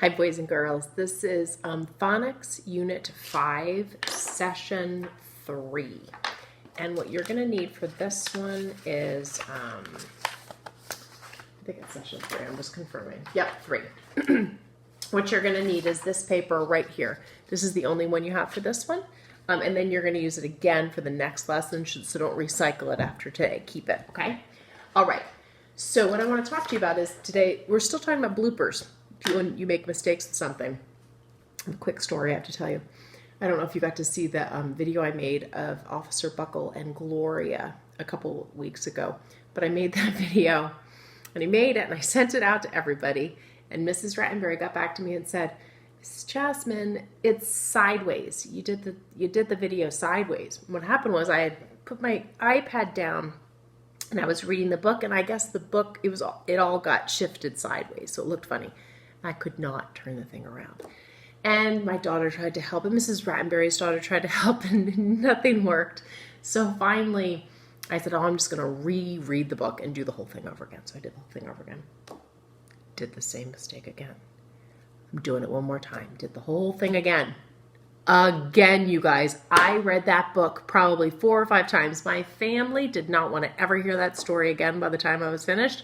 Hi, boys and girls. This is Phonics Unit 5, Session 3. And what you're going to need for this one is, I think it's Session 3. I'm just confirming. Yep, 3. What you're going to need is this paper right here. This is the only one you have for this one. And then you're going to use it again for the next lesson, so don't recycle it after today. Keep it, okay? All right. So what I want to talk to you about is today, we're still talking about bloopers. When you make mistakes with something. A quick story I have to tell you. I don't know if you got to see the video I made of Officer Buckle and Gloria a couple weeks ago, but I made that video and I made it and I sent it out to everybody, and Mrs. Rattenberry got back to me and said, Mrs. Jasmine, it's sideways. You did the video sideways. What happened was I had put my iPad down and I was reading the book, and I guess the book, it all got shifted sideways, so it looked funny. I could not turn the thing around. And my daughter tried to help, and Mrs. Rattenberry's daughter tried to help, and nothing worked. So finally, I said, oh, I'm just going to reread the book and do the whole thing over again. So I did the whole thing over again. Did the same mistake again. I'm doing it one more time. Did the whole thing again. Again, you guys. I read that book probably 4 or 5 times. My family did not want to ever hear that story again by the time I was finished.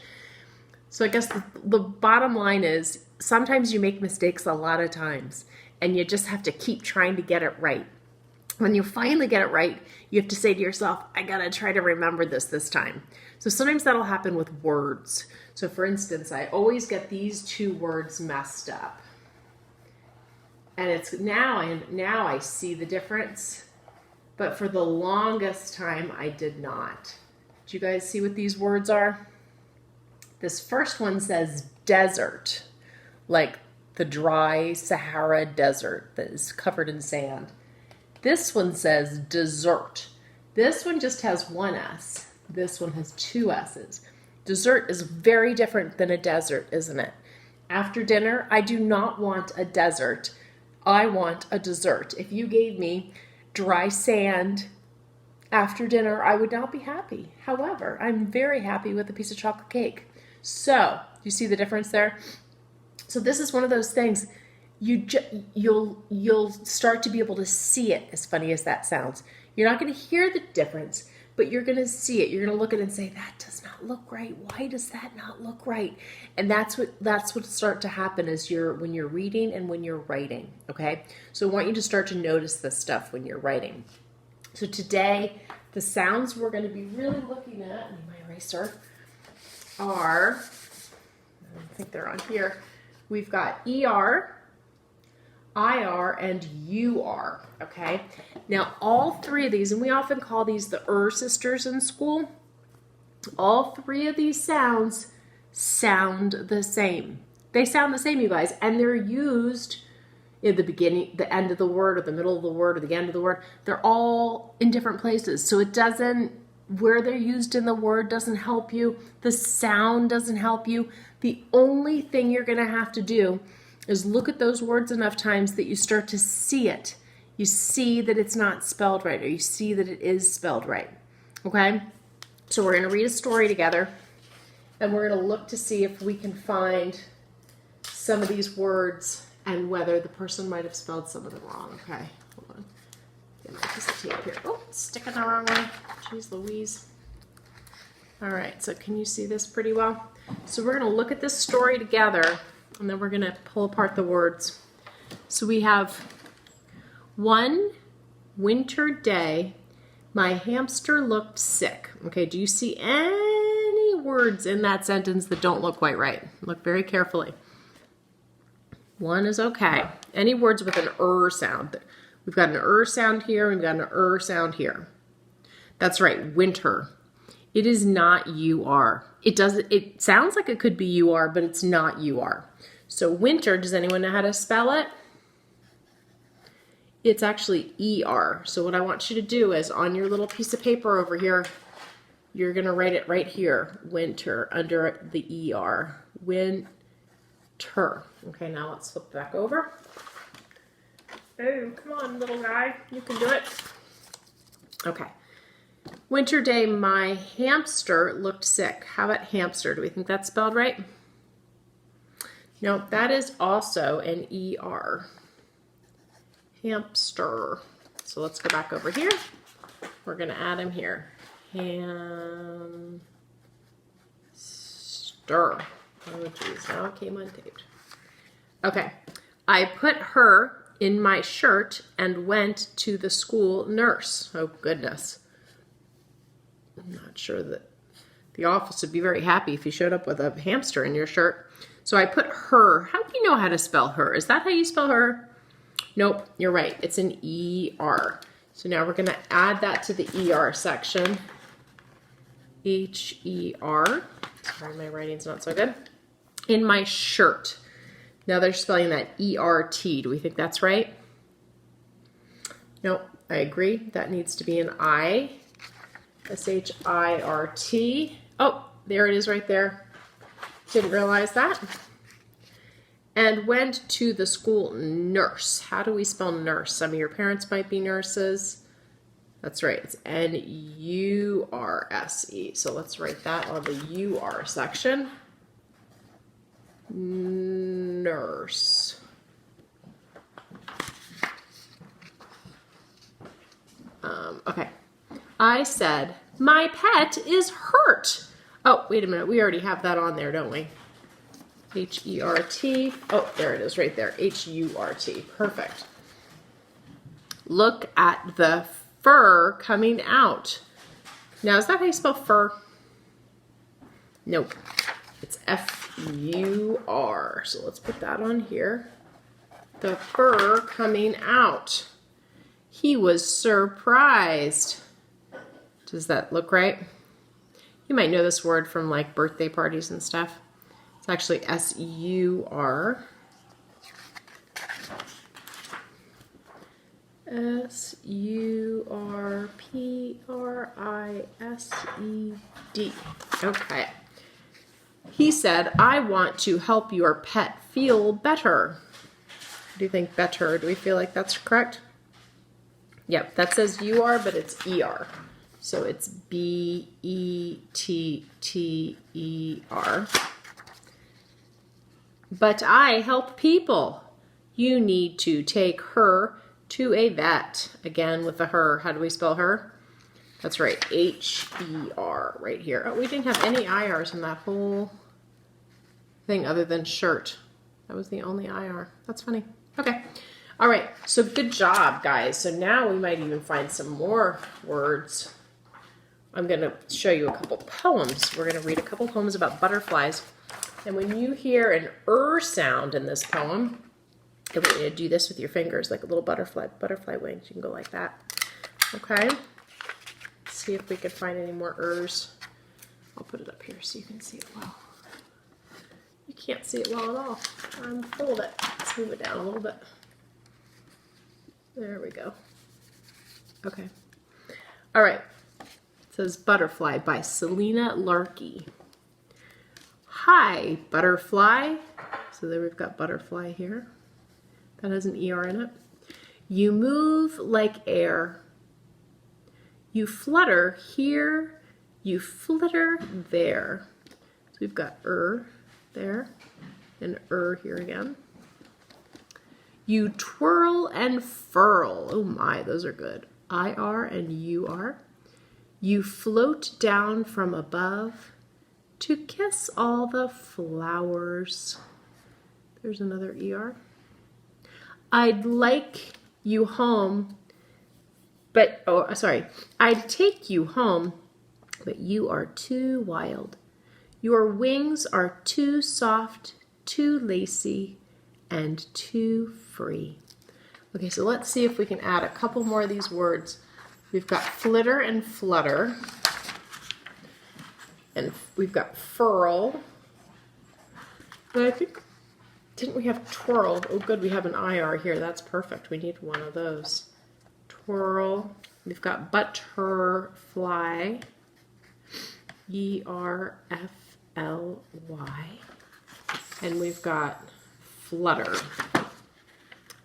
So I guess the bottom line is, sometimes you make mistakes a lot of times, and you just have to keep trying to get it right. When you finally get it right, you have to say to yourself, I gotta try to remember this time. So sometimes that'll happen with words. So for instance, I always get these 2 words messed up. And it's now I see the difference, but for the longest time I did not. Do you guys see what these words are? This first one says desert, like the dry Sahara desert that is covered in sand. This one says dessert. This one just has 1 S. This one has 2 S's. Dessert is very different than a desert, isn't it? After dinner, I do not want a desert. I want a dessert. If you gave me dry sand after dinner, I would not be happy. However, I'm very happy with a piece of chocolate cake. So, you see the difference there? So this is one of those things, you'll start to be able to see it, as funny as that sounds. You're not going to hear the difference, but you're going to see it. You're going to look at it and say, that does not look right. Why does that not look right? And that's what start to happen is when you're reading and when you're writing, okay? So I want you to start to notice this stuff when you're writing. So today, the sounds we're going to be really looking at, in my eraser, are, I think they're on here. We've got ER, IR, and UR, okay? Now, all 3 of these, and we often call these the sisters in school, all 3 of these sounds sound the same. They sound the same, you guys, and they're used in the beginning, the end of the word, or the middle of the word, or the end of the word. They're all in different places, so it doesn't, where they're used in the word doesn't help you. The sound doesn't help you. The only thing you're going to have to do is look at those words enough times that you start to see it. You see that it's not spelled right, or you see that it is spelled right. Okay? So we're going to read a story together, and we're going to look to see if we can find some of these words and whether the person might have spelled some of them wrong. Okay, hold on. Get my piece of tape here. Oh, it's sticking the wrong way. Jeez Louise. All right, so can you see this pretty well? So we're going to look at this story together, and then we're going to pull apart the words. So we have, one winter day, my hamster looked sick. Okay, do you see any words in that sentence that don't look quite right? Look very carefully. 1 is okay. Any words with an sound. We've got an sound here, we've got an sound here. That's right, winter. It is not UR. It sounds like it could be UR, but it's not UR. So winter, does anyone know how to spell it? It's actually ER. So what I want you to do is on your little piece of paper over here, you're going to write it right here, winter, under the ER. Winter. Okay, now let's flip back over. Oh, come on, little guy. You can do it. Okay. Winter day, my hamster looked sick. How about hamster? Do we think that's spelled right? Nope, that is also an ER. Hamster. So let's go back over here. We're going to add him here. Hamster. Oh, geez. Now it came untaped. Okay. I put her in my shirt and went to the school nurse. Oh, goodness. I'm not sure that the office would be very happy if you showed up with a hamster in your shirt. So I put her. How do you know how to spell her? Is that how you spell her? Nope, you're right. It's an ER. So now we're going to add that to the ER section. H-E-R. Sorry, my writing's not so good. In my shirt. Now they're spelling that E-R-T. Do we think that's right? Nope, I agree. That needs to be an I. S-H-I-R-T. Oh, there it is right there. Didn't realize that. And went to the school nurse. How do we spell nurse? Some of your parents might be nurses. That's right. It's N-U-R-S-E. So let's write that on the U-R section. Nurse. Okay. I said, my pet is hurt. Oh, wait a minute. We already have that on there, don't we? H-E-R-T. Oh, there it is right there. H-U-R-T. Perfect. Look at the fur coming out. Now, is that how you spell fur? Nope. It's F-U-R. So let's put that on here. The fur coming out. He was surprised. Does that look right? You might know this word from like birthday parties and stuff. It's actually S-U-R. S-U-R-P-R-I-S-E-D. Okay. He said, I want to help your pet feel better. Do you think better? Do we feel like that's correct? Yep, that says U-R, but it's E-R. So it's B-E-T-T-E-R. But I help people. You need to take her to a vet. Again, with the her. How do we spell her? That's right, H-E-R right here. Oh, we didn't have any I-Rs in that whole thing other than shirt. That was the only I-R. That's funny. Okay. All right, so good job, guys. So now we might even find some more words. I'm going to show you a couple poems. We're going to read a couple poems about butterflies. And when you hear an sound in this poem, I want you to do this with your fingers, like a little butterfly wings. You can go like that. Okay? Let's see if we can find any more I'll put it up here so you can see it well. You can't see it well at all. Hold it. Let's move it down a little bit. There we go. Okay. All right. It says Butterfly by Selena Larkey. Hi, butterfly. So there we've got butterfly here. That has an ER in it. You move like air. You flutter here. You flitter there. So we've got there and here again. You twirl and furl. Oh my, those are good. I-R and U-R. You float down from above to kiss all the flowers. There's another ER. I'd like you home, I'd take you home, but you are too wild. Your wings are too soft, too lacy, and too free. Okay, so let's see if we can add a couple more of these words. We've got flitter and flutter. And we've got furl. And I think, didn't we have twirl? Oh good, we have an IR here. That's perfect. We need one of those. Twirl. We've got butterfly. E-R-F-L-Y. And we've got flutter.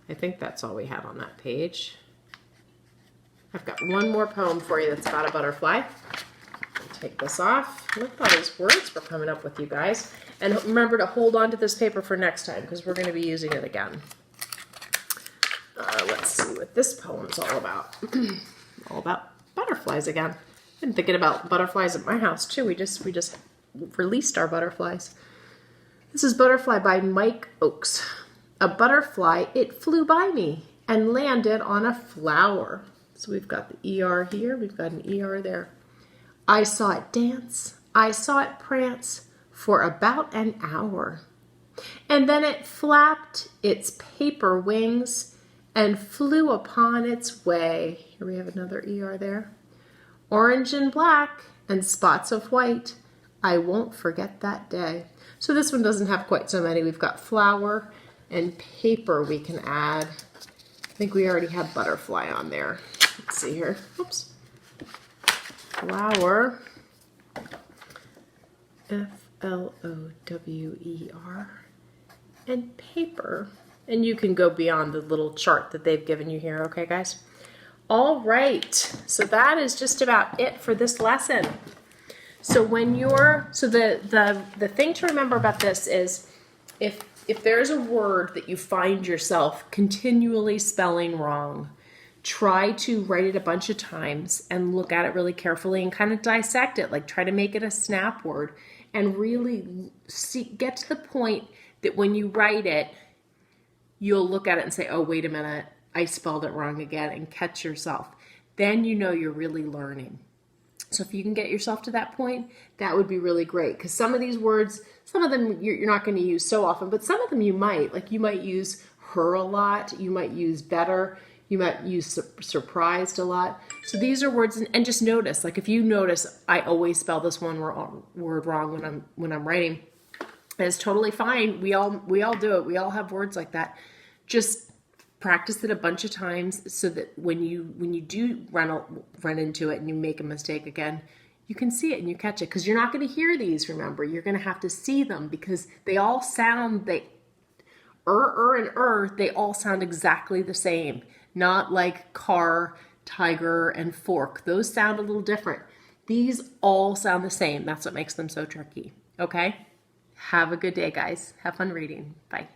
I think that's all we had on that page. I've got one more poem for you that's about a butterfly. I'll take this off. Look at all these words we're coming up with, you guys. And remember to hold on to this paper for next time because we're going to be using it again. Let's see what this poem's all about. All about butterflies again. I've been thinking about butterflies at my house too. We just released our butterflies. This is Butterfly by Mike Oakes. A butterfly, it flew by me and landed on a flower. So we've got the ER here, we've got an ER there. I saw it dance, I saw it prance for about an hour. And then it flapped its paper wings and flew upon its way. Here we have another ER there. Orange and black and spots of white, I won't forget that day. So this one doesn't have quite so many. We've got flower and paper we can add. I think we already have butterfly on there. Let's see here. Oops. Flower. Flower. And paper. And you can go beyond the little chart that they've given you here, okay, guys? All right. So that is just about it for this lesson. So when you're, so the thing to remember about this is if there's a word that you find yourself continually spelling wrong, try to write it a bunch of times and look at it really carefully and kind of dissect it, like try to make it a snap word and really get to the point that when you write it, you'll look at it and say, oh, wait a minute, I spelled it wrong again, and catch yourself. Then you know you're really learning. So if you can get yourself to that point, that would be really great. Because some of these words, some of them you're not going to use so often, but some of them you might. Like you might use her a lot. You might use better. You might use surprised a lot. So these are words, and just notice. Like if you notice, I always spell this one word wrong when I'm writing. And it's totally fine. We all do it. We all have words like that. Just practice it a bunch of times so that when you do run into it and you make a mistake again, you can see it and you catch it. Because you're not going to hear these, remember. You're going to have to see them because they all sound, and they all sound exactly the same. Not like car, tiger, and fork. Those sound a little different. These all sound the same. That's what makes them so tricky. Okay? Have a good day, guys. Have fun reading. Bye.